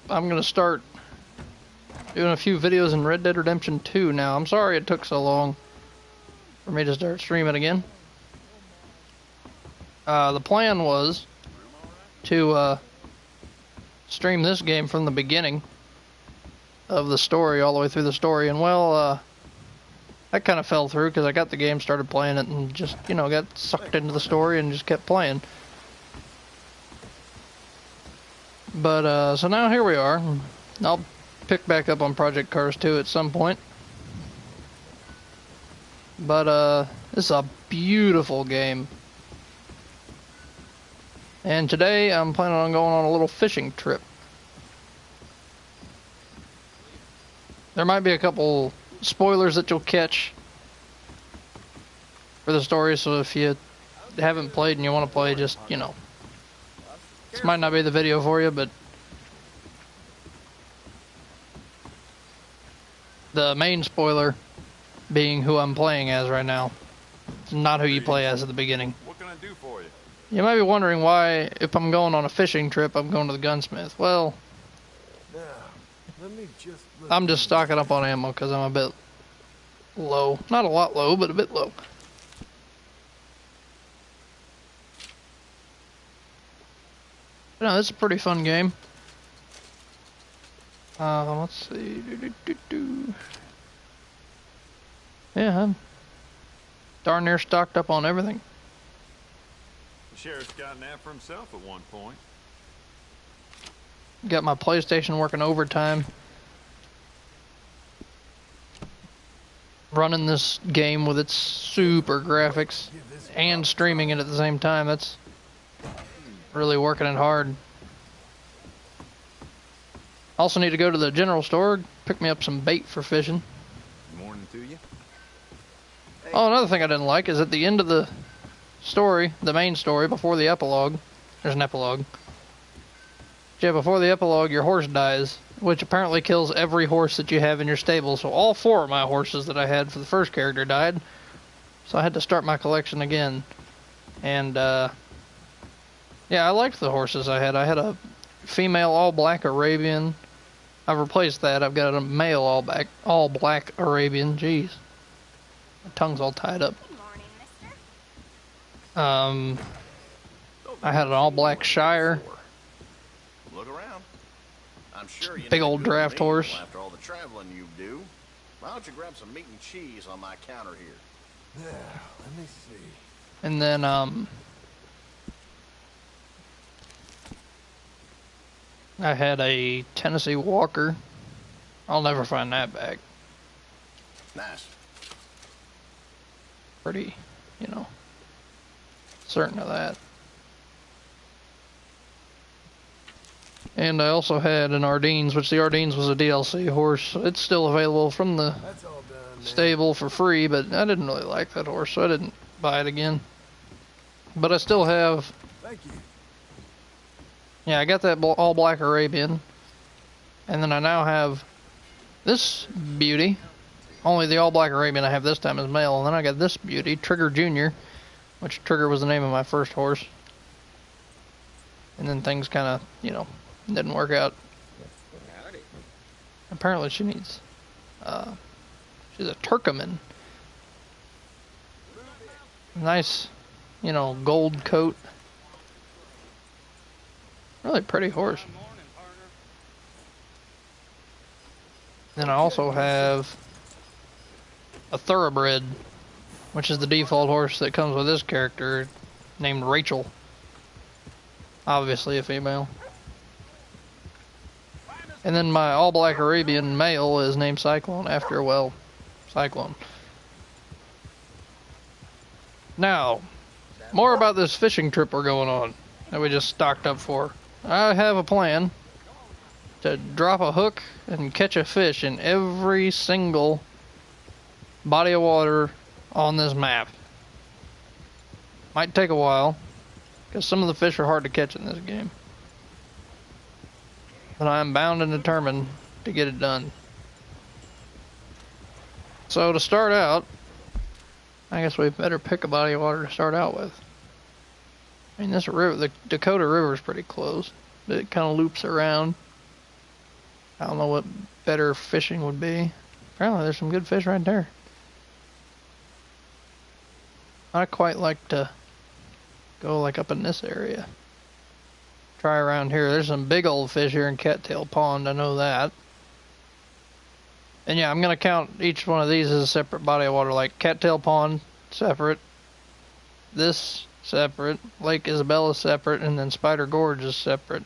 I'm gonna start doing a few videos in Red Dead Redemption 2 now. I'm sorry it took so long for me to start streaming again. The plan was to stream this game from the beginning of the story all the way through the story, and well, that kind of fell through because I got the game, started playing it, and just, you know, got sucked into the story and just kept playing. But so now here we are. I'll pick back up on Project Cars 2 at some point. But this is a beautiful game. And today I'm planning on going on a little fishing trip. There might be a couple spoilers that you'll catch for the story, so if you haven't played and you want to play, just, you know, this might not be the video for you, but the main spoiler being who I'm playing as right now. It's not who you play as at the beginning. What can I do for you? You might be wondering why, if I'm going on a fishing trip, I'm going to the gunsmith. Well, I'm just stocking up on ammo because I'm a bit low. Not a lot low, but a bit low. No, this is a pretty fun game. Let's see. Yeah, I'm darn near stocked up on everything. The sheriff's gotten after himself at one point. Got my PlayStation working overtime. Running this game with its super graphics and streaming it at the same time. That's really working it hard. Also need to go to the general store, pick me up some bait for fishing. Good morning to you. Oh, another thing I didn't like is at the end of the story, the main story, before the epilogue, there's an epilogue. Yeah, before the epilogue, your horse dies, which apparently kills every horse that you have in your stable. So all 4 of my horses that I had for the first character died. So I had to start my collection again. And, yeah, I liked the horses I had. I had a female all-black Arabian. I've replaced that. I've got a male all-black Arabian. Jeez. My tongue's all tied up. Good morning, mister. I had an all-black Shire. Look around. I'm sure you Big old draft horse. After all the traveling you do, why don't you grab some meat and cheese on my counter here? Yeah, let me see. And then, I had a Tennessee Walker. I'll never find that back. Nice. Pretty, you know, certain of that. And I also had an Ardennes, which the Ardennes was a DLC horse. It's still available from the That's all done, man. stable for free, but I didn't really like that horse, so I didn't buy it again. But I still have, Thank you. yeah, I got that all-black Arabian. And then I now have this beauty. Only the all-black Arabian I have this time is male. And then I got this beauty, Trigger Jr., which Trigger was the name of my first horse. And then things kind of, you know, didn't work out. Apparently she needs, she's a Turkoman. Nice, you know, gold coat. Really pretty horse. Then I also have a Thoroughbred, which is the default horse that comes with this character, named Rachel. Obviously a female. And then my all-black Arabian male is named Cyclone after, well, Cyclone. Now, more about this fishing trip we're going on that we just stocked up for. I have a plan to drop a hook and catch a fish in every single body of water on this map. Might take a while, because some of the fish are hard to catch in this game. But I am bound and determined to get it done. So to start out, I guess we better pick a body of water to start out with. I mean, this river, the Dakota River is pretty close. It kind of loops around. I don't know what better fishing would be. Apparently there's some good fish right there. I quite like to go like up in this area. Try around here. There's some big old fish here in Cattail Pond, I know that. And yeah, I'm going to count each one of these as a separate body of water, like Cattail Pond, separate. This, separate. Lake Isabella, separate. And then Spider Gorge is separate.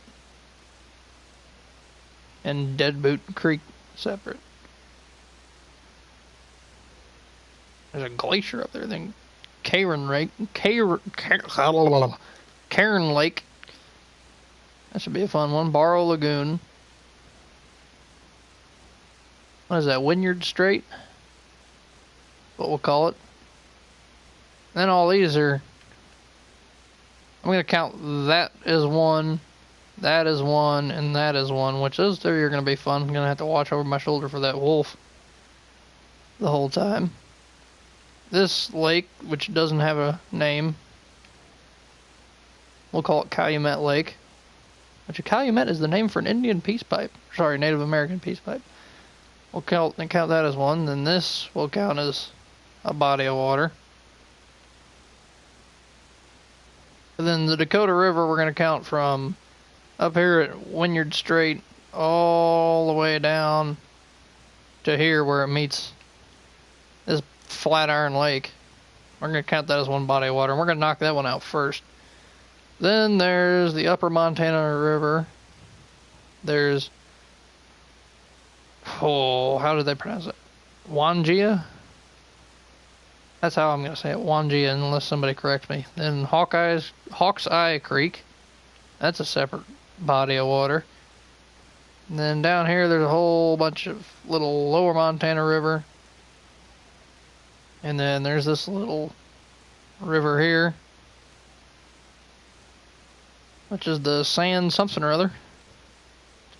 And Deadboot Creek, separate. There's a glacier up there, I think. Cairn Lake. Cairn Lake. That should be a fun one. Barrow Lagoon. What is that? Wynyard Strait? What we'll call it. Then all these are... I'm going to count that as one, that is one, and that is one, which those three are going to be fun. I'm going to have to watch over my shoulder for that wolf the whole time. This lake, which doesn't have a name, we'll call it Calumet Lake. Which a calumet is the name for an Indian peace pipe. Sorry, Native American peace pipe. We'll count that as one. Then this will count as a body of water. And then the Dakota River we're going to count from up here at Wynyard Strait all the way down to here where it meets this Flatiron Lake. We're going to count that as one body of water, and we're going to knock that one out first. Then there's the Upper Montana River. There's... Oh, how did they pronounce it? Wangia? That's how I'm going to say it, Wangia, unless somebody corrects me. Then Hawk's Eye Creek. That's a separate body of water. And then down here there's a whole bunch of little Lower Montana River. And then there's this little river here, which is the Sand something or other.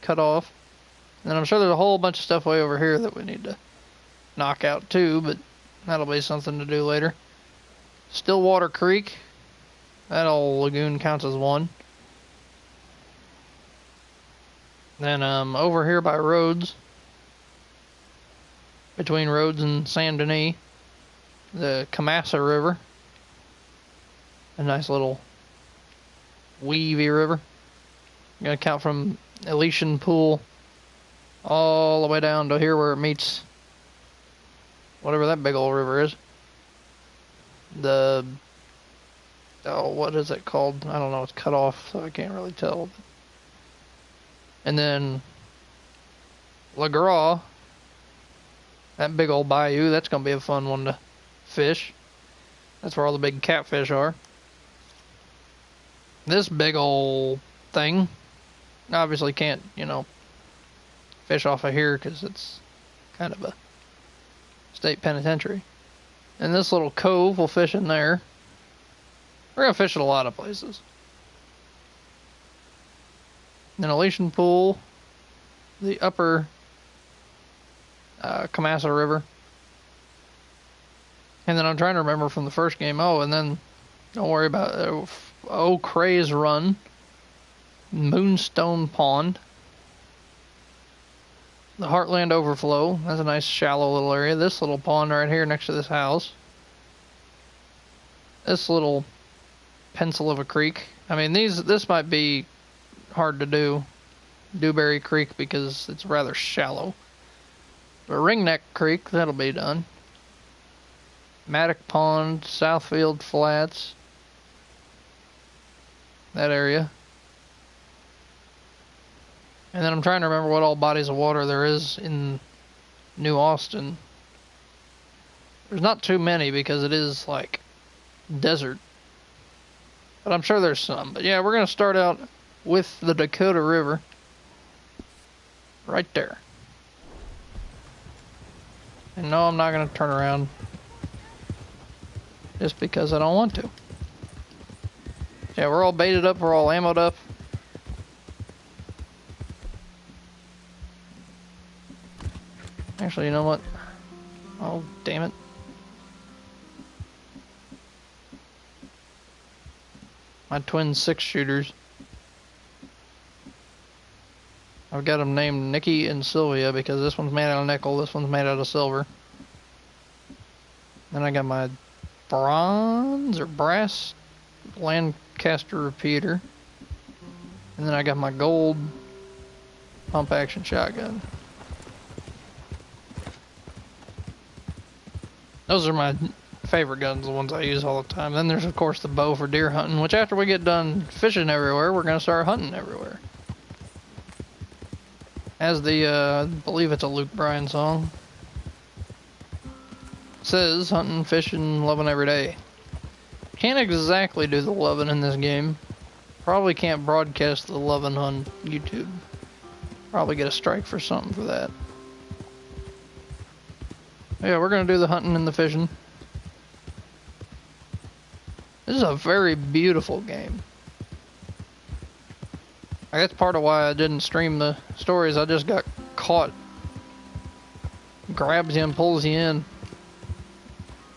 Cut off. And then I'm sure there's a whole bunch of stuff way over here that we need to knock out too, but that'll be something to do later. Stillwater Creek. That old lagoon counts as one. Then over here by Rhodes, between Rhodes and Saint Denis, the Kamassa River. A nice little weavy river. I'm going to count from Elysian Pool all the way down to here where it meets whatever that big old river is. What is it called? I don't know. It's cut off, so I can't really tell. And then La Gras, that big old bayou, that's going to be a fun one to fish. That's where all the big catfish are. This big old thing, obviously can't, fish off of here because it's kind of a state penitentiary. And this little cove, we'll fish in there. We're going to fish at a lot of places. Then Elysian Pool, the upper Kamassa River. And then I'm trying to remember from the first game. Oh, and then don't worry about Cray's Run, Moonstone Pond, the Heartland Overflow. That's a nice shallow little area. This little pond right here next to this house. This little pencil of a creek. I mean, this might be hard to do. Dewberry Creek, because it's rather shallow. But Ringneck Creek, that'll be done. Maddock Pond, Southfield Flats, that area. And then I'm trying to remember what all bodies of water there is in New Austin. There's not too many because it is like desert. But I'm sure there's some. But yeah, we're going to start out with the Dakota River. Right there. And no, I'm not going to turn around. Just because I don't want to. Yeah, we're all baited up, we're all ammoed up. Actually, you know what? Oh, damn it. My twin 6-shooters. I've I've got them named Nikki and Sylvia because this one's made out of nickel, this one's made out of silver. Then I got my bronze or brass Lancaster repeater. And then I got my gold pump action shotgun. Those are my favorite guns, the ones I use all the time. Then there's of course the bow for deer hunting, which after we get done fishing everywhere, we're gonna start hunting everywhere. As the, I believe it's a Luke Bryan song. Says hunting, fishing, loving every day. Can't exactly do the loving in this game. Probably can't broadcast the loving on YouTube. Probably get a strike for something for that. Yeah, we're gonna do the hunting and the fishing. This is a very beautiful game. I guess part of why I didn't stream the stories, I just got caught. Grabs you and pulls you in.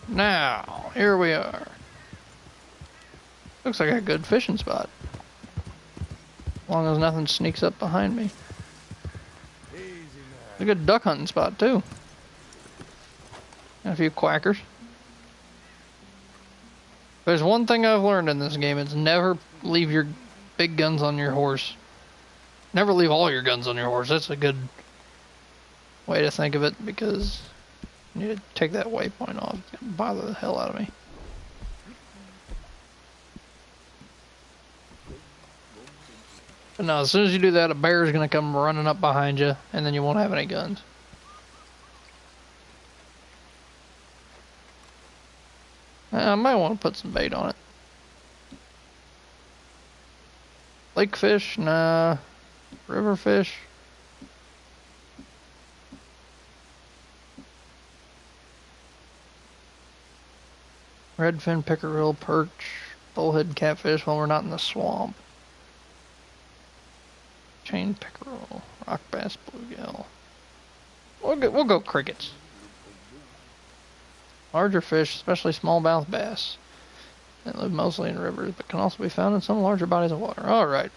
Now, here we are. Looks like a good fishing spot. As long as nothing sneaks up behind me. It's a good duck hunting spot too. And a few quackers. There's one thing I've learned in this game, it's never leave your big guns on your horse. Never leave all your guns on your horse. That's a good way to think of it because you need to take that waypoint off. It's gonna bother the hell out of me. But no, as soon as you do that, a bear is going to come running up behind you, and then you won't have any guns. I might want to put some bait on it. Lake fish? Nah. River fish? Redfin, pickerel, perch, bullhead catfish when we're not in the swamp. Chain pickerel, rock bass, bluegill. We'll go crickets. Larger fish, especially smallmouth bass, that live mostly in rivers, but can also be found in some larger bodies of water. All right.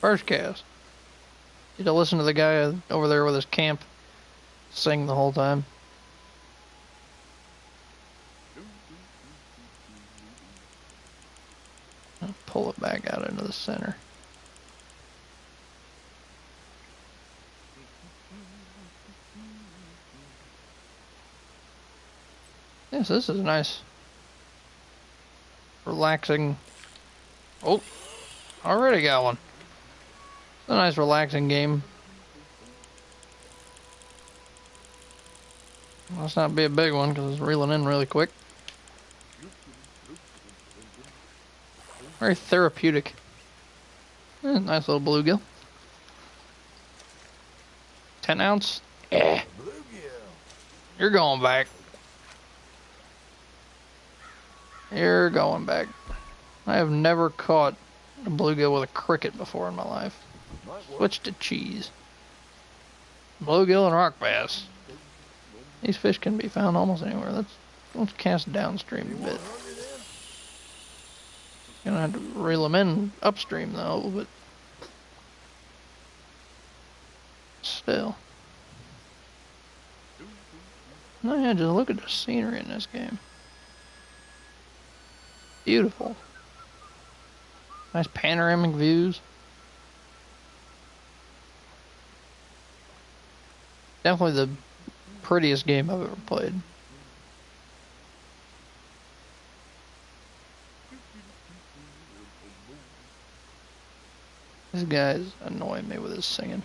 First cast. Need to listen to the guy over there with his camp sing the whole time. I'll pull it back out into the center. Yes, this is nice. Relaxing. Oh, already got one. It's a nice relaxing game. Must not be a big one because it's reeling in really quick. Very therapeutic. Nice little bluegill. 10 ounce? Yeah. You're going back. You're going back. I have never caught a bluegill with a cricket before in my life. Switch to cheese. Bluegill and rock bass. These fish can be found almost anywhere. Let's cast downstream a bit. Gonna have to reel them in upstream though, but still. No, yeah, just look at the scenery in this game. Beautiful. Nice panoramic views. Definitely the prettiest game I've ever played. This guy's annoying me with his singing.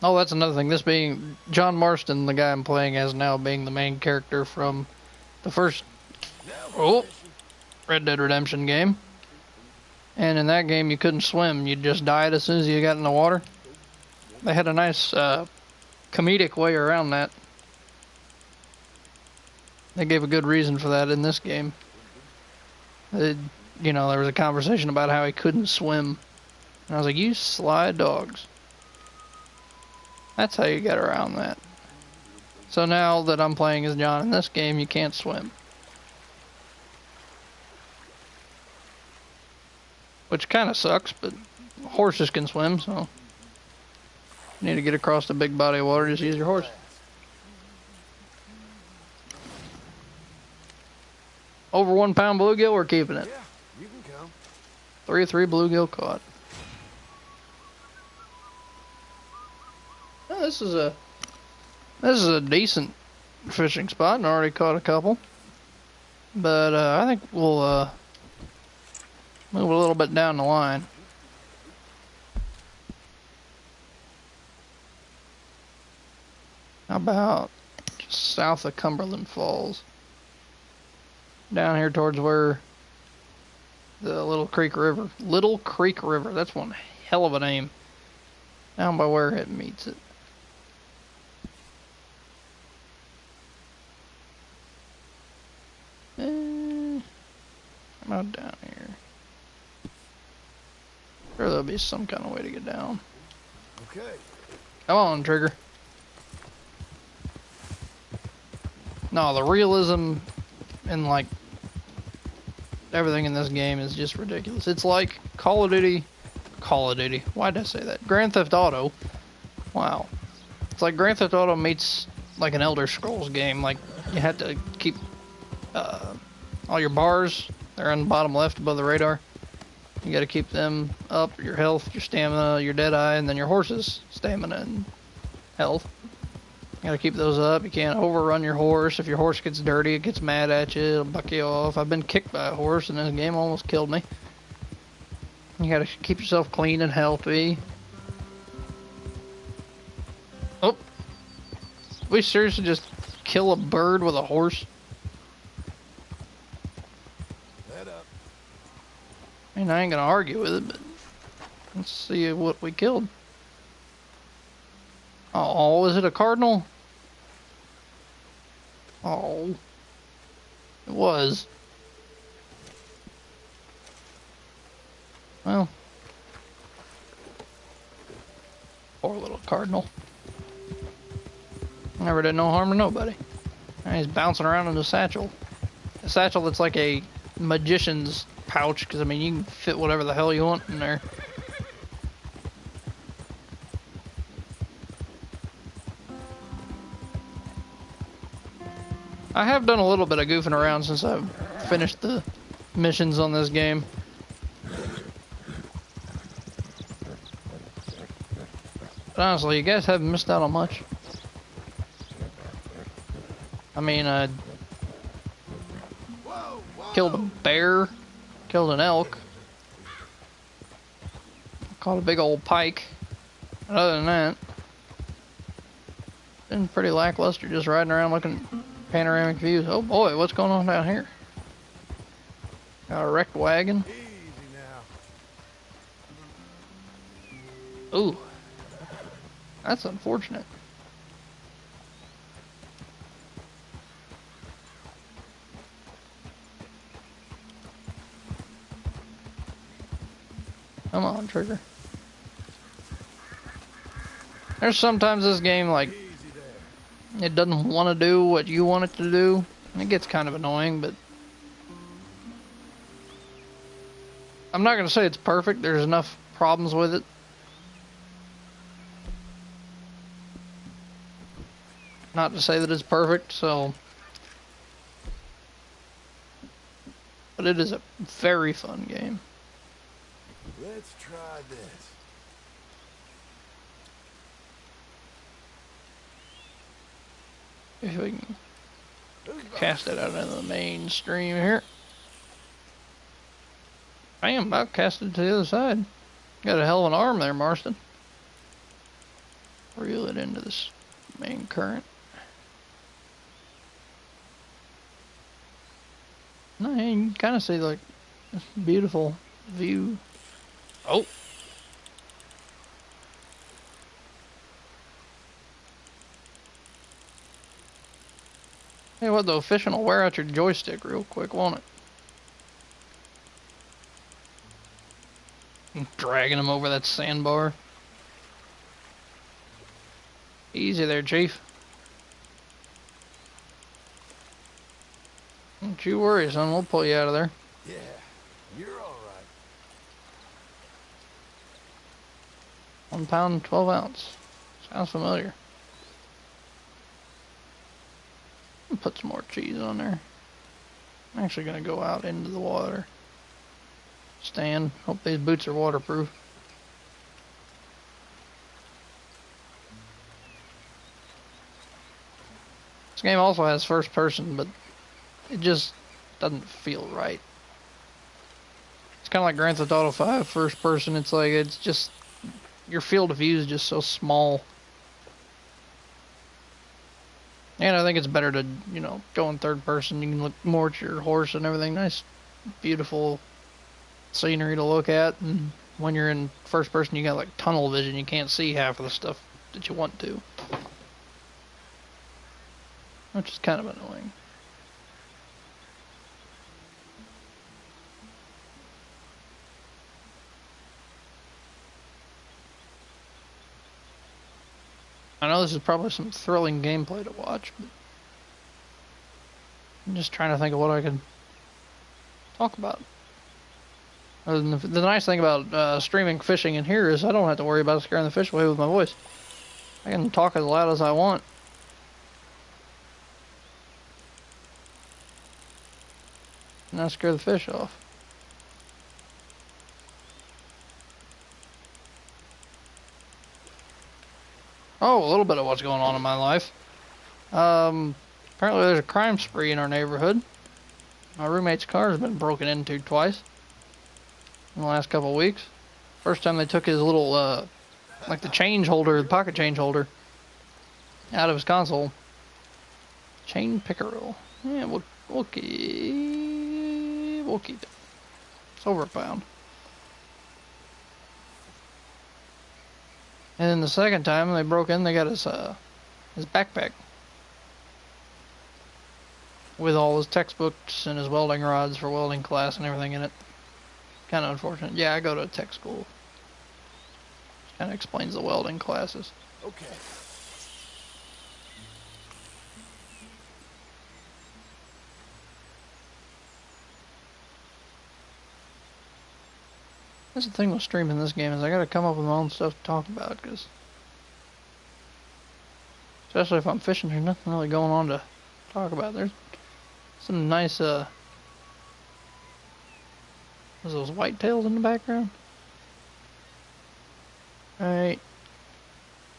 Oh, that's another thing. This being John Marston, the guy I'm playing as now, being the main character from the first Red Dead Redemption game. And in that game, you couldn't swim. You just died as soon as you got in the water. They had a nice comedic way around that. They gave a good reason for that in this game. You know, there was a conversation about how he couldn't swim. And I was like, you sly dogs. That's how you get around that. So now that I'm playing as John in this game, you can't swim. which kind of sucks, but horses can swim, so you need to get across the big body of water, just use your horse. Over 1 pound bluegill, we're keeping it. Yeah, you can come. 3 bluegill caught. Oh, this is a decent fishing spot, and I already caught a couple. But I think we'll move a little bit down the line. How about just south of Cumberland Falls? Down here towards where the Little Creek River. Little Creek River, that's one hell of a name. Down by where it meets it. How about down here? Sure, there'll be some kind of way to get down. Okay. Come on, Trigger. No, the realism and like everything in this game is just ridiculous. It's like Call of Duty. Why did I say that? Grand Theft Auto. Wow. It's like Grand Theft Auto meets like an Elder Scrolls game. Like you had to keep all your bars. They're on the bottom left above the radar. You got to keep them up. Your health, your stamina, your deadeye, and then your horse's stamina and health. You got to keep those up. You can't overrun your horse. If your horse gets dirty, it gets mad at you. It'll buck you off. I've been kicked by a horse, and this game almost killed me. You got to keep yourself clean and healthy. Oh, we seriously just kill a bird with a horse? I mean, I ain't gonna argue with it, but let's see what we killed. Oh, is it a cardinal? Oh, it was. Well, poor little cardinal. Never did no harm to nobody. And he's bouncing around in a satchel. A satchel that's like a magician's pouch, because I mean you can fit whatever the hell you want in there. I have done a little bit of goofing around since I've finished the missions on this game. But honestly, you guys haven't missed out on much. I mean, I killed a bear. Killed an elk. Caught a big old pike. But other than that, been pretty lackluster, just riding around looking at panoramic views. Oh boy, what's going on down here? Got a wrecked wagon. Easy now. Ooh. That's unfortunate. Come on, Trigger. There's sometimes this game, like, it doesn't want to do what you want it to do. And it gets kind of annoying, but I'm not going to say it's perfect. There's enough problems with it. Not to say that it's perfect, so. But it is a very fun game. Let's try this. If we can cast it out into the mainstream here. I am about casted to the other side. Got a hell of an arm there, Marston. Reel it into this main current. No, you can kind of see like this beautiful view. Oh. Hey, what, the fishing will wear out your joystick real quick, won't it? I'm dragging him over that sandbar. Easy there, Chief. Don't you worry, son. We'll pull you out of there. Yeah, you're all right. 1 pound, 12 ounce. Sounds familiar. Put some more cheese on there. I'm actually gonna go out into the water. Stand. Hope these boots are waterproof. This game also has first person, but it just doesn't feel right. It's kind of like Grand Theft Auto 5 first person. It's like, it's just, your field of view is just so small. And I think it's better to, you know, go in third person. You can look more at your horse and everything. Nice, beautiful scenery to look at. And when you're in first person, you got like tunnel vision. You can't see half of the stuff that you want to, which is kind of annoying. I know this is probably some thrilling gameplay to watch, but I'm just trying to think of what I could talk about. Other than the nice thing about streaming fishing in here is I don't have to worry about scaring the fish away with my voice. I can talk as loud as I want. And not scare the fish off. Oh, a little bit of what's going on in my life. Apparently there's a crime spree in our neighborhood. My roommate's car has been broken into twice in the last couple of weeks. First time they took his little, like the change holder, the pocket change holder, out of his console. Chain pickerel. Yeah, we'll keep it. It's over £1. And then the second time they broke in, they got his backpack with all his textbooks and his welding rods for welding class and everything in it. Kind of unfortunate. Yeah, I go to a tech school. Kind of explains the welding classes. Okay. That's the thing with streaming this game is I gotta come up with my own stuff to talk about, because especially if I'm fishing, there's nothing really going on to talk about. There's some nice there's those whitetails in the background. Right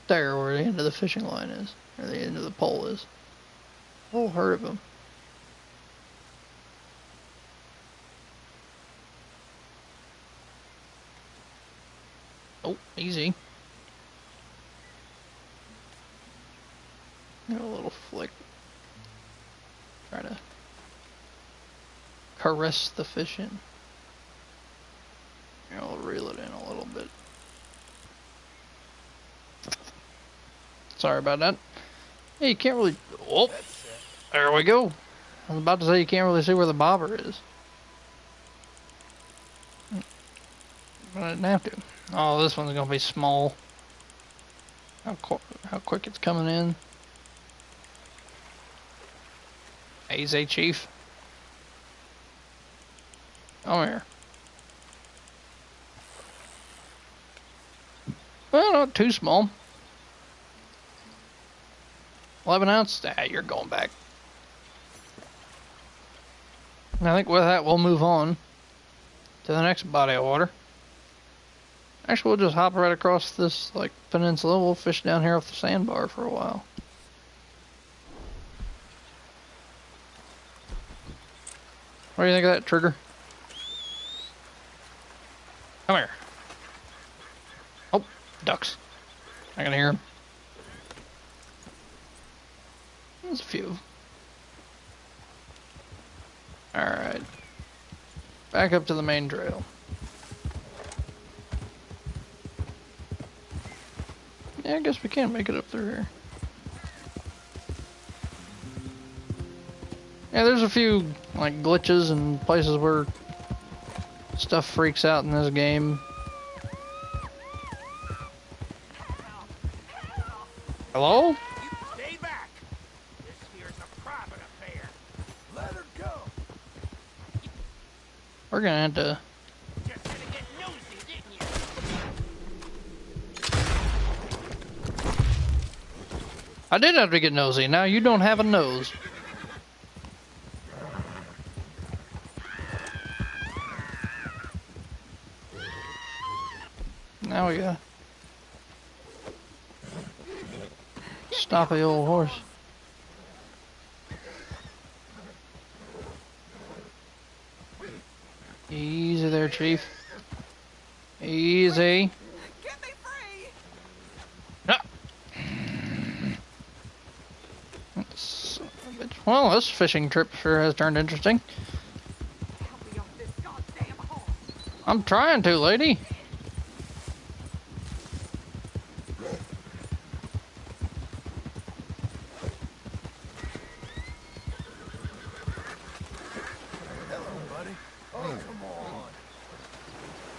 there where the end of the fishing line is, or the end of the pole is. Whole herd of them. Oh, easy. Got a little flick. Try to caress the fish in. I'll reel it in a little bit. Sorry about that. Hey, you can't really... Oh, there we go. I was about to say you can't really see where the bobber is. But I didn't have to. Oh, this one's gonna be small. How quick it's coming in. Easy, Chief. Come here. Well, not too small. 11 ounce? Ah, you're going back. And I think with that, we'll move on to the next body of water. Actually, we'll just hop right across this, like, peninsula. We'll fish down here off the sandbar for a while. What do you think of that, Trigger? Come here. Oh, ducks. I can hear them. There's a few. Alright. Back up to the main trail. Yeah, I guess we can make it up through here. Yeah, there's a few, like, glitches and places where stuff freaks out in this game. Hello? You stay back. This here's a private affair. Let her go. We're gonna have to... Just gonna get nosy, didn't you? I did have to get nosy. Now you don't have a nose. Now we got stop the old horse. Easy there, Chief. Easy. Get me free! Ah. Well, this fishing trip sure has turned interesting. Help me off this goddamn horse! I'm trying to, lady.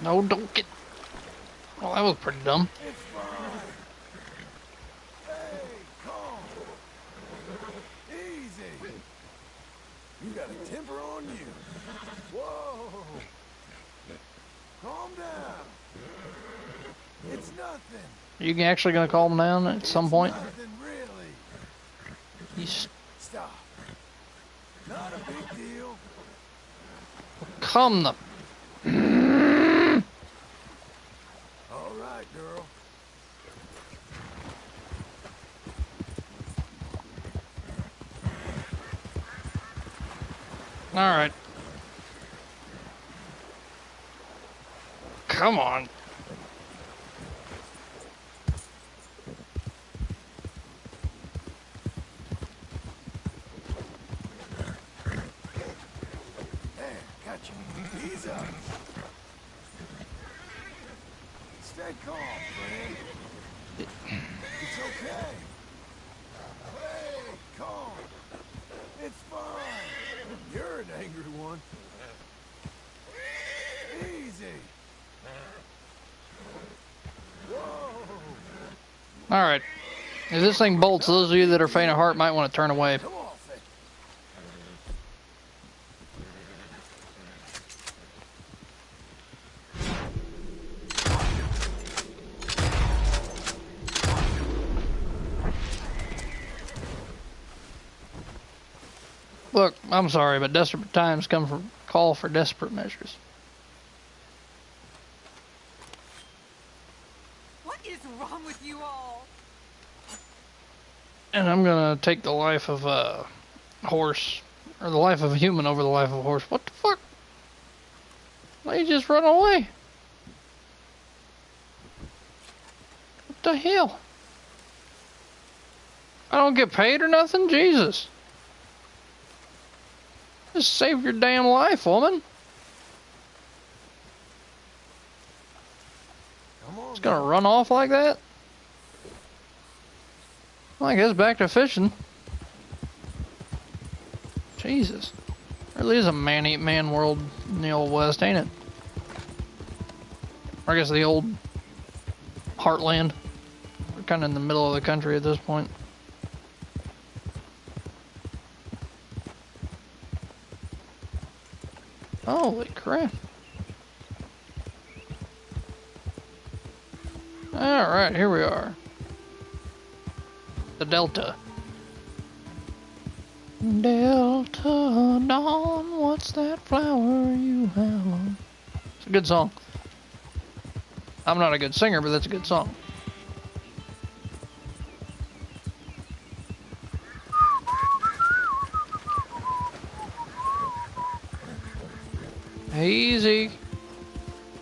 No, don't get... Well, that was pretty dumb. It's fine. Hey, calm. Easy. You got a temper on you. Whoa. Calm down. It's nothing. You actually gonna calm down at some point? Nothing really. You Stop. Not a big deal. calm the... All right, girl. Alright. Come on. There, got you. Ease up. Stay calm, friend. It's okay. Hey, calm. It's fine. You're an angry one. Easy. Whoa. Alright. If this thing bolts, those of you that are faint of heart might want to turn away. Come off it. Look, I'm sorry, but desperate times call for desperate measures. What is wrong with you all? And I'm gonna take the life of a horse, or the life of a human over the life of a horse. What the fuck? They just run away. What the hell? I don't get paid or nothing? Jesus. Just save your damn life, woman. Come on. It's gonna run off like that? Well, I guess back to fishing. Jesus. Really is a man-eat-man world in the old West, ain't it? Or I guess the old heartland. We're kind of in the middle of the country at this point. Holy crap. Alright, here we are. The Delta. Delta Dawn, what's that flower you have on? It's a good song. I'm not a good singer, but that's a good song. Easy.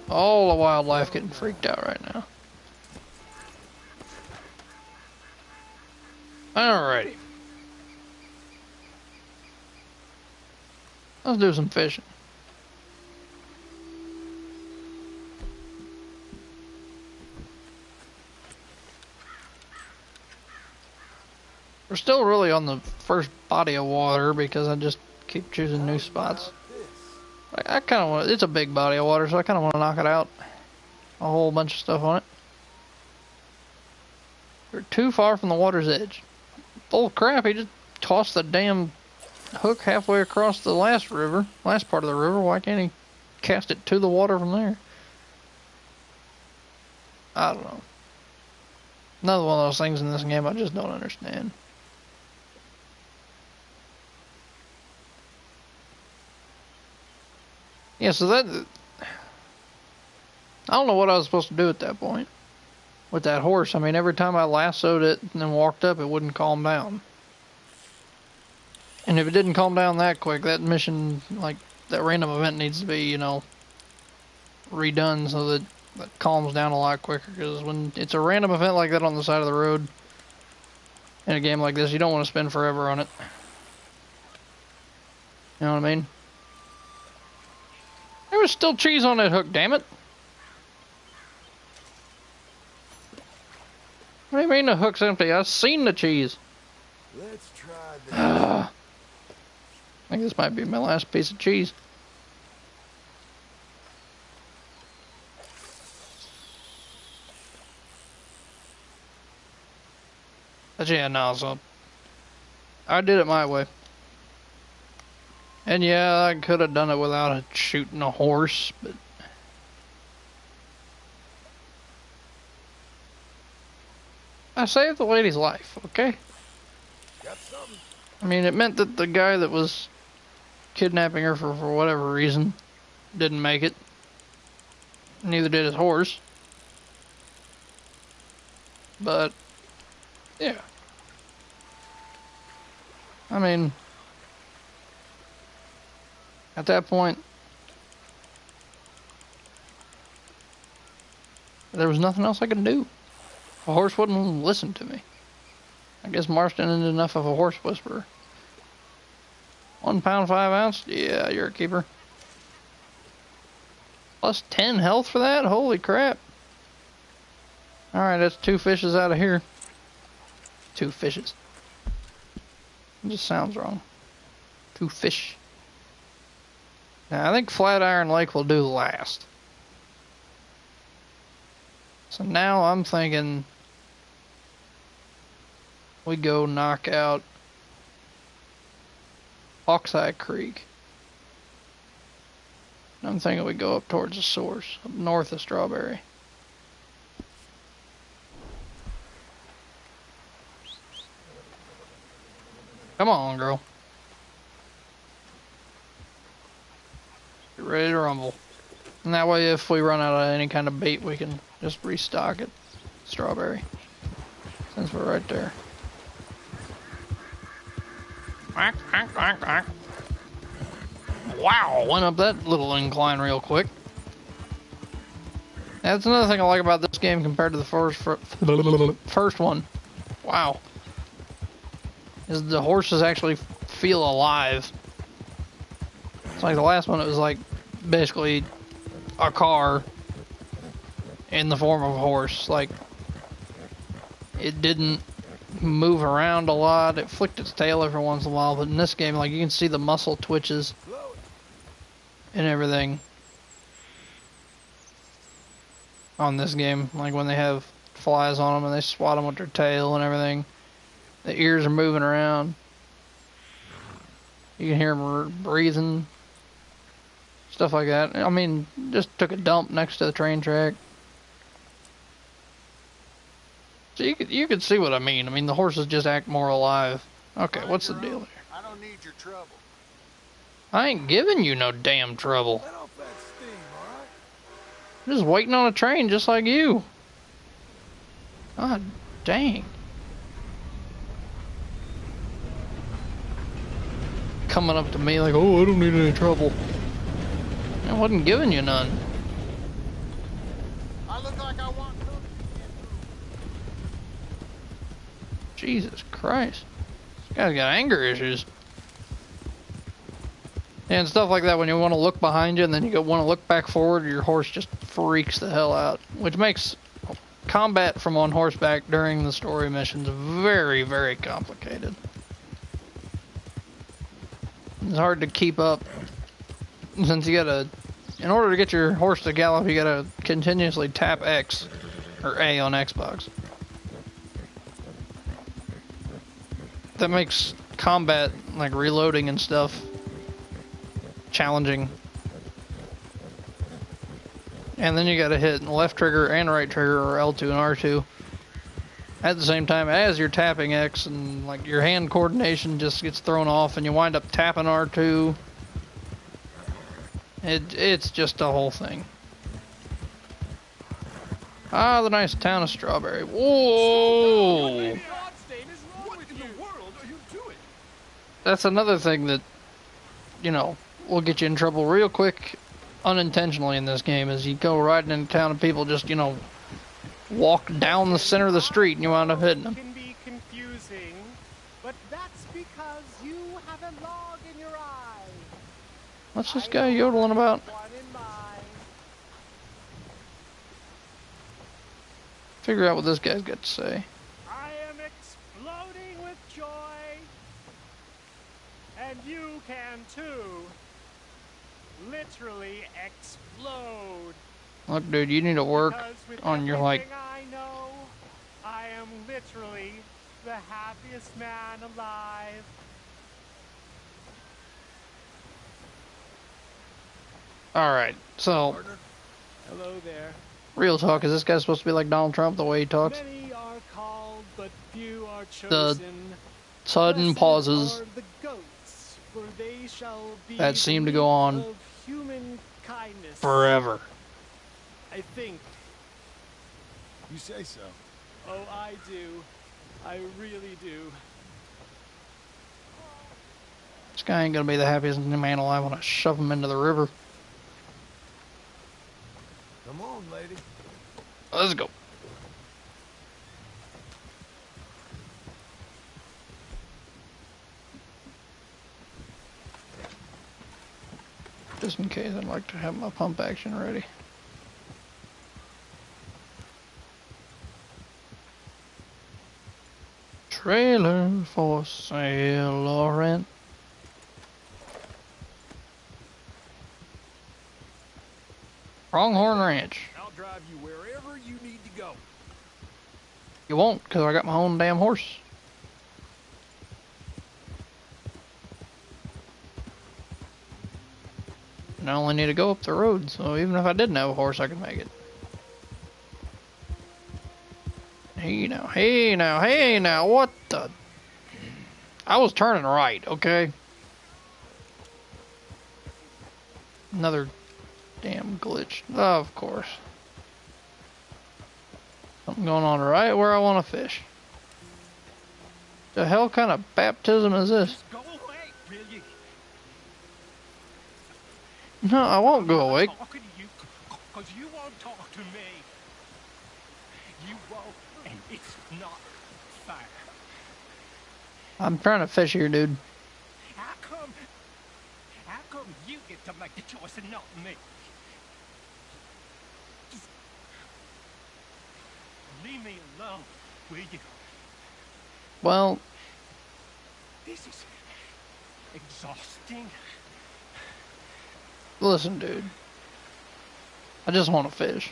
All the wildlife getting freaked out right now. Alrighty. Let's do some fishing. We're still really on the first body of water because I just keep choosing new spots. I kind of want, it's a big body of water, so I kind of want to knock it out. A whole bunch of stuff on it. You're too far from the water's edge. Oh crap, he just tossed the damn hook halfway across the last part of the river. Why can't he cast it to the water from there? I don't know. Another one of those things in this game I just don't understand. Yeah, so that... I don't know what I was supposed to do at that point. With that horse. I mean, every time I lassoed it and then walked up, it wouldn't calm down. And if it didn't calm down that quick, that mission, like, that random event needs to be, you know, redone so that it calms down a lot quicker. Because when it's a random event like that on the side of the road, in a game like this, you don't want to spend forever on it. You know what I mean? There was still cheese on that hook, damn it. What do you mean the hook's empty? I've seen the cheese. Let's try this. I think this might be my last piece of cheese. But yeah, no, so I did it my way. And yeah, I could have done it without shooting a horse, but I saved the lady's life, okay? Got something? I mean, it meant that the guy that was kidnapping her for whatever reason didn't make it. Neither did his horse. But, yeah. I mean, at that point, there was nothing else I could do. The horse wouldn't listen to me. I guess Marston isn't enough of a horse whisperer. 1 pound 5 ounce? Yeah, you're a keeper. Plus 10 health for that? Holy crap. Alright, that's 2 fishes out of here. 2 fishes. It just sounds wrong. 2 fish. Now, I think Flatiron Lake will do last. So now I'm thinking we go knock out Hawkseye Creek. I'm thinking we go up towards the source, up north of Strawberry. Come on, girl. Get ready to rumble. And that way, if we run out of any kind of bait, we can just restock it. Strawberry. Since we're right there. Wow, went up that little incline real quick. That's another thing I like about this game compared to the first one. Wow. Is the horses actually feel alive. It's like the last one, it was like basically a car in the form of a horse. Like, it didn't move around a lot. It flicked its tail every once in a while, but in this game, like, you can see the muscle twitches and everything on this game. Like when they have flies on them and they swat them with their tail and everything. The ears are moving around. You can hear them breathing. Stuff like that. I mean, just took a dump next to the train track. So you could see what I mean. I mean, the horses just act more alive. Okay, what's the deal here? I don't need your trouble. I ain't giving you no damn trouble. Let off that steam, alright? I'm just waiting on a train just like you. God dang. Coming up to me like, oh, I don't need any trouble. I wasn't giving you none. I look like I want to. Jesus Christ. This guy's got anger issues. And stuff like that, when you want to look behind you and then you want to look back forward, your horse just freaks the hell out. Which makes combat from on horseback during the story missions very, very complicated. It's hard to keep up, since you gotta, in order to get your horse to gallop, you gotta continuously tap X, or A on Xbox. That makes combat, like reloading and stuff, challenging. And then you gotta hit left trigger and right trigger, or L2 and R2, at the same time as you're tapping X, and like your hand coordination just gets thrown off, and you wind up tapping R2. It's just a whole thing. Ah, the nice town of Strawberry. Whoa! Godstain is wrong with you? What in the world are you doing? That's another thing that, you know, will get you in trouble real quick, unintentionally in this game, is you go riding into town and people just, you know, walk down the center of the street and you wind up hitting them. Can be confusing, but that's because you have a log in your eye. What's this guy yodeling about? One in mine. Figure out what this guy's got to say. I am exploding with joy, and you can too. Literally explode. Look, dude, you need to work Because with on your, like, everything I know, I am literally the happiest man alive. alright, so, Hello there. real talk, is this guy supposed to be like Donald Trump, the way he talks? Many are called, but few are chosen. Sudden Blessed pauses are the goats, for they shall be that the seem to meat go on of human kindness. forever. I think. You say so. Oh, I do. I really do. This guy ain't gonna be the happiest man alive when I shove him into the river. Come on, lady. Let's go. Just in case, I'd like to have my pump action ready. Trailer for sale or rent. Pronghorn Ranch. I'll drive you wherever you need to go. You won't, because I got my own damn horse. And I only need to go up the road, so even if I didn't have a horse, I could make it. Hey now, hey now, hey now, what the? I was turning right, okay? Another damn glitch. Of course. Something going on right where I want to fish. The hell kind of baptism is this? Go away, will you? No, I won't go away. I'm talking to you, because you won't talk to me. You won't, and it's not fair. I'm trying to fish here, dude. How come you get to make the choice and not me? Just leave me alone, will you? Well, This is exhausting. listen, dude. I just want to fish.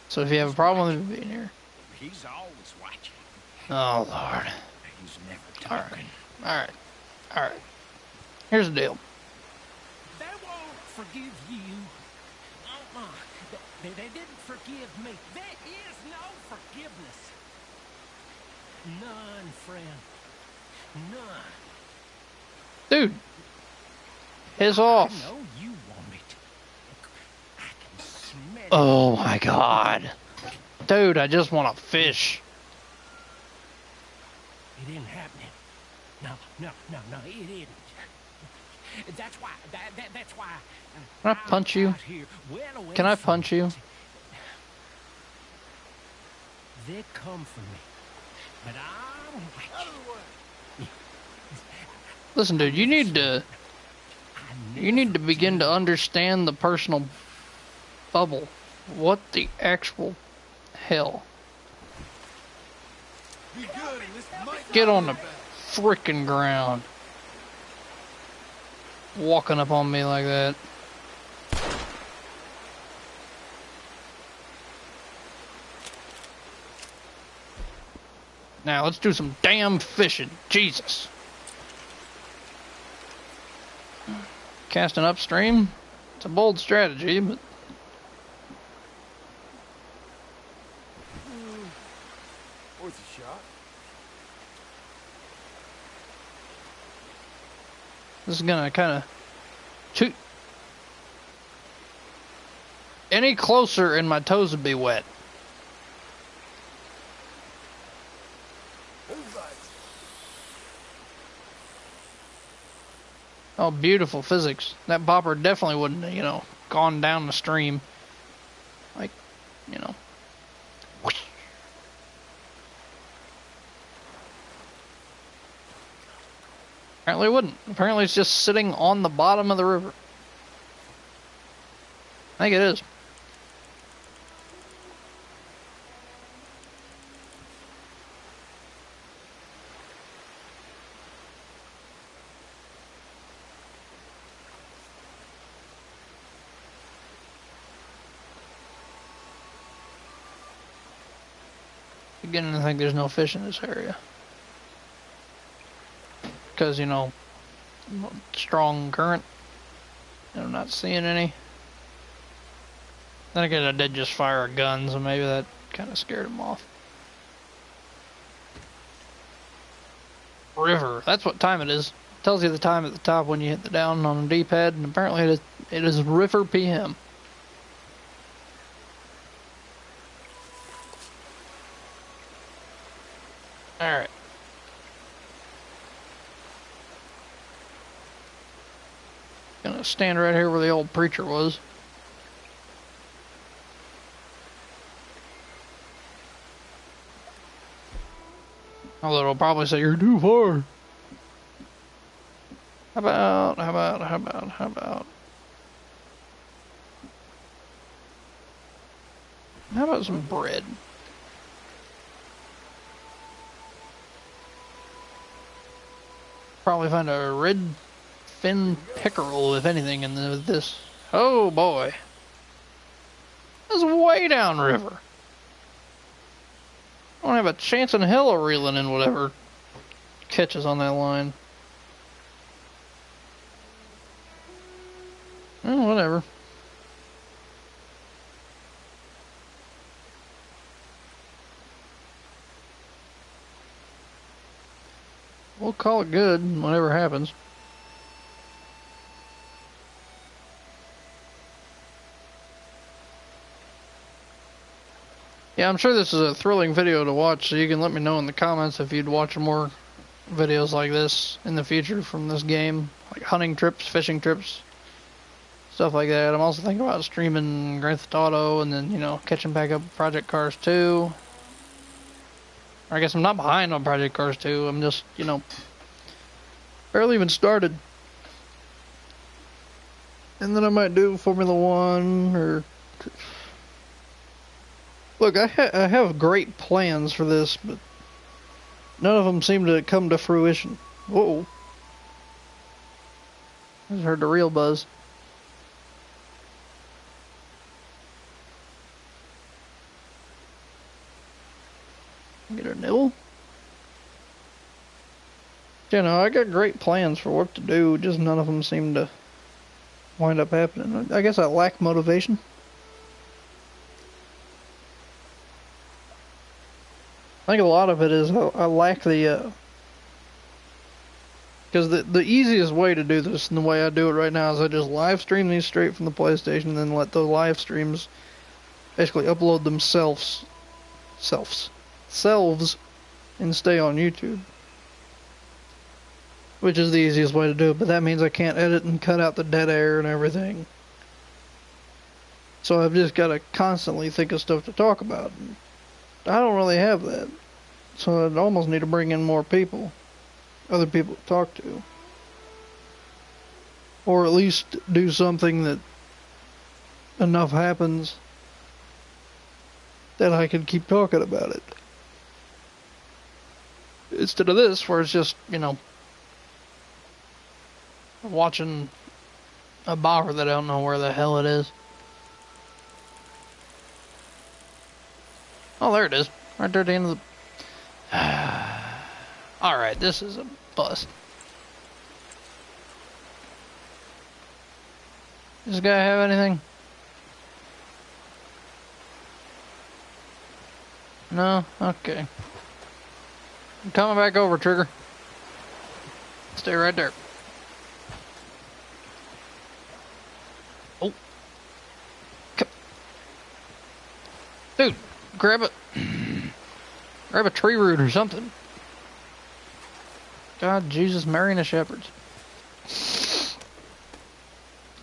So if you have a problem with me being here. He's always watching. Oh, Lord. He's never Alright. talking. Alright. Alright. Here's the deal. They won't forgive you. They didn't forgive me. There is no forgiveness. None, friend. None. Dude. Piss off. I know you want it. I can smell it. Oh my God. Dude, I just want to fish. It isn't happening. No, it isn't. That's why. That's why. Can I punch you? out here well away Can I from punch you? it. They come for me, but I'm watching. Listen, dude, you need to begin to understand the personal bubble. What the actual hell? Be good, and this might Get not on be the bad. frickin' ground. Walking up on me like that. Now let's do some damn fishing. Jesus. Casting upstream? It's a bold strategy, but This is gonna kind of... Any closer and my toes would be wet. Oh, beautiful physics. That bopper definitely wouldn't, you know, gone down the stream. Like, you know. Apparently it wouldn't. Apparently it's just sitting on the bottom of the river. I think it is. Beginning to think there's no fish in this area. Because, you know, strong current. And I'm not seeing any. Then again, I did just fire a gun, so maybe that kind of scared him off. River. That's what time it is. It tells you the time at the top when you hit the down on the D-pad, and apparently it is River PM. Alright. Gonna stand right here where the old preacher was. Although it'll probably say you're too far. How about some bread? Probably find a red fin pickerel, if anything, in this. Oh boy. That's way downriver. I don't have a chance in hell of reeling in whatever catches on that line. Oh, whatever. We'll call it good, whatever happens. Yeah, I'm sure this is a thrilling video to watch, so you can let me know in the comments if you'd watch more videos like this in the future from this game. Like hunting trips, fishing trips, stuff like that. I'm also thinking about streaming Grand Theft Auto and then, you know, catching back up Project Cars 2. Or I guess I'm not behind on Project Cars 2, I'm just, you know, barely even started. And then I might do Formula 1 or... Look, I have great plans for this, but none of them seem to come to fruition. Whoa. I just heard the real buzz. Get a nibble? You know, I got great plans for what to do, just none of them seem to wind up happening. I guess I lack motivation. I think a lot of it is I lack the, because the easiest way to do this, and the way I do it right now, is I just live stream these straight from the PlayStation, and then let the live streams basically upload themselves, and stay on YouTube. Which is the easiest way to do it, but that means I can't edit and cut out the dead air and everything. So I've just got to constantly think of stuff to talk about. I don't really have that. So I'd almost need to bring in more people. Other people to talk to. Or at least do something that enough happens that I can keep talking about it. Instead of this, where it's just, you know, watching a bopper that I don't know where the hell it is. Oh, there it is. Right there at the end of the... Alright, this is a bust. Does this guy have anything? No? Okay. I'm coming back over, Trigger. Stay right there. Oh. Dude, grab a grab a tree root or something. God, Jesus, Mary and the shepherds.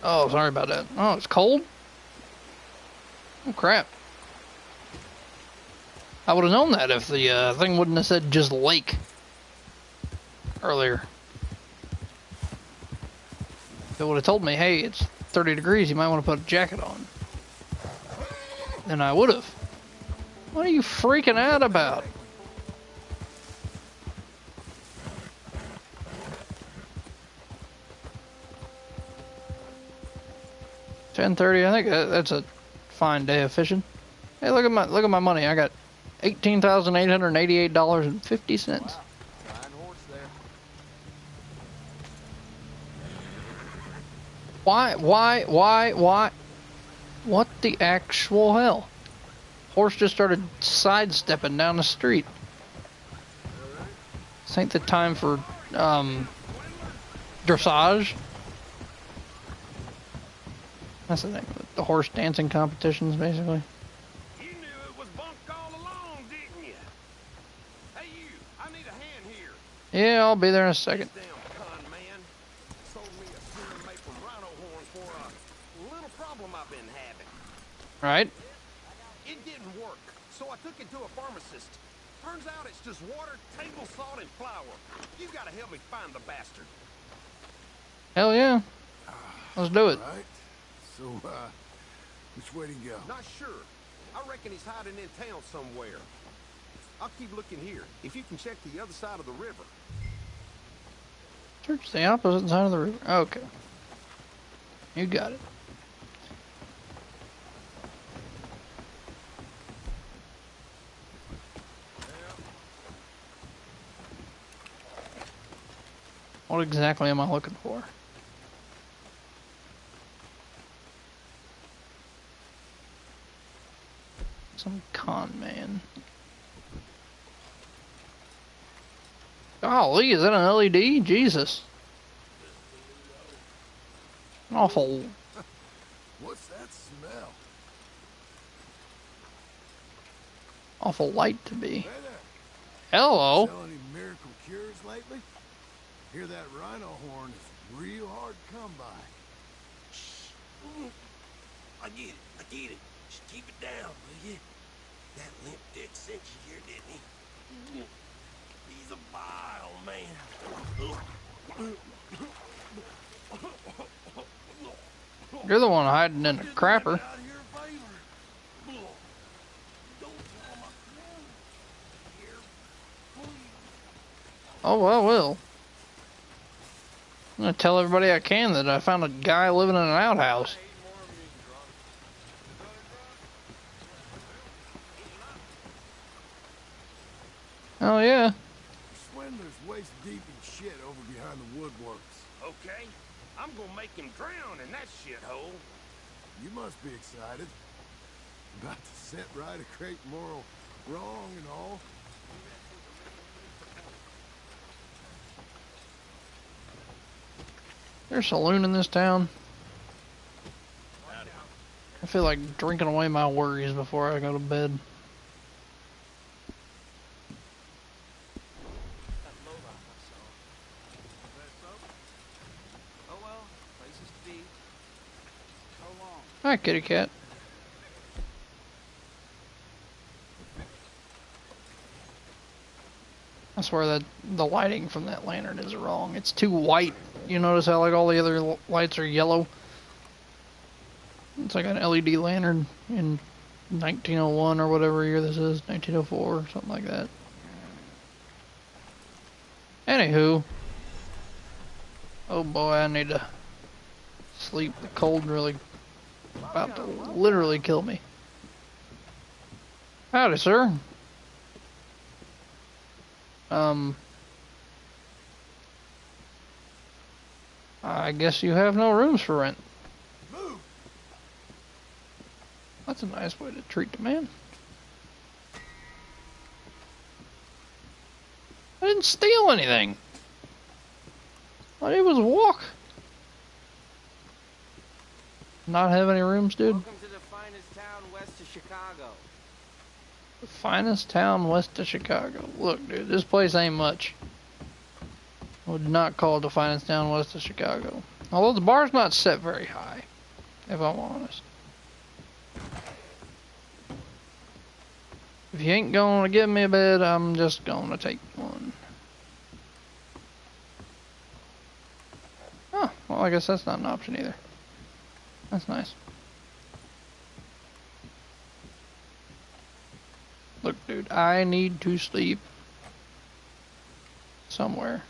Oh, sorry about that. Oh, it's cold? Oh, crap. I would have known that if the thing wouldn't have said just lake earlier. If it would have told me, hey, it's 30 degrees, you might want to put a jacket on. Then I would have. What are you freaking out about? $10:30. I think that's a fine day of fishing. Hey, look at my money. I got $18,888.50. Fine horse there. Why? What the actual hell? Horse just started sidestepping down the street. This ain't the time for dressage. That's the thing. The horse dancing competitions, basically. You knew it was bunk all along, didn't you? Hey, you, I need a hand here. Yeah, I'll be there in a second. This damn con man sold me a serum made from rhino horns for a little problem I've been having. Right? It didn't work, so I took it to a pharmacist. Turns out it's just water, table salt, and flour. You gotta help me find the bastard. Hell yeah. Let's do it. All right. So, which way to go? Not sure. I reckon he's hiding in town somewhere. I'll keep looking here. If you can check the other side of the river. Church the opposite side of the river. Okay. You got it. What exactly am I looking for? Some con man. Golly, is that an LED? Jesus. An awful. What's that smell? Awful light to be. Hey there. Hello. Sell any miracle cures lately? Hear that rhino horn is real hard to come by. I get it. Just keep it down, will you? That limp dick sent you here, didn't he? He's a vile man. You're the one hiding in the crapper. Out here, favor. Don't tell my friend here, please. Oh, well, I will. I'm gonna tell everybody I can that I found a guy living in an outhouse. Oh yeah. Swindler's waist deep in shit over behind the woodworks. Okay, I'm gonna make him drown in that shithole. You must be excited. About to set right a great moral wrong and all. There's a saloon in this town. I feel like drinking away my worries before I go to bed. Hi, kitty cat. I swear that the lighting from that lantern is wrong. It's too white. You notice how like all the other lights are yellow? It's like an LED lantern in 1901 or whatever year this is, 1904 or something like that. Anywho. Oh boy, I need to sleep. The cold really about to literally kill me. Howdy, sir. I guess you have no rooms for rent. Move! That's a nice way to treat the man. I didn't steal anything. All I did was walk. Not have any rooms, dude? Welcome to the finest town west of Chicago. The finest town west of Chicago. Look, dude, this place ain't much. I would not call it the finest town west of Chicago. Although the bar's not set very high, if I'm honest. If you ain't gonna give me a bed, I'm just gonna take one. Oh, well, I guess that's not an option either. That's nice. Look, dude, I need to sleep somewhere.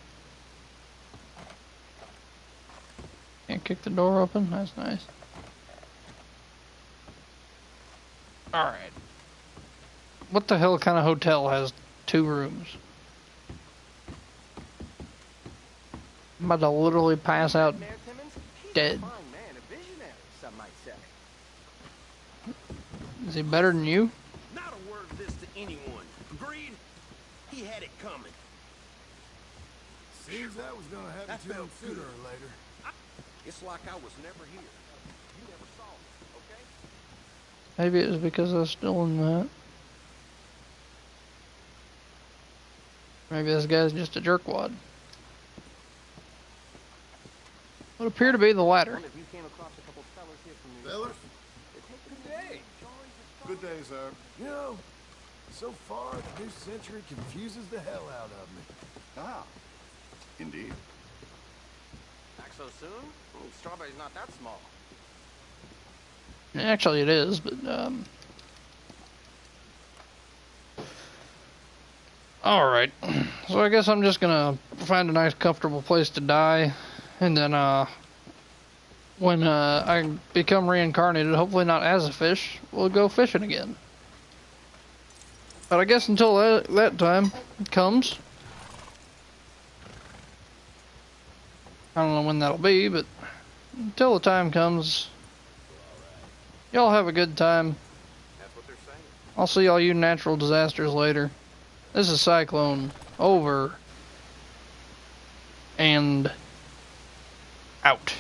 Can't kick the door open? That's nice. Alright. What the hell kind of hotel has 2 rooms? I'm about to literally pass out Mayor Timmons, he's dead. a fine man, a visionary, some might say. Is he better than you? Not a word of this to anyone. Agreed? He had it coming. Seems that was gonna happen That to him felt sooner good. or later. It's like I was never here. You never saw me, okay? Maybe it was because I was still in that. Maybe this guy's just a jerkwad. Would appear to be the latter. One of you came across a couple fellas here from New Fellas? Good day. Good day, sir. You know, so far the new century confuses the hell out of me. Ah, indeed. Back so soon? Ooh, strawberry's not that small. Actually, it is, but all right. So I guess I'm just gonna find a nice, comfortable place to die, and then when I become reincarnated, hopefully not as a fish, we'll go fishing again. But I guess until that time comes, I don't know when that'll be, but until the time comes, y'all have a good time. That's what they're saying. I'll see all you natural disasters later. This is Cyclone, over and out.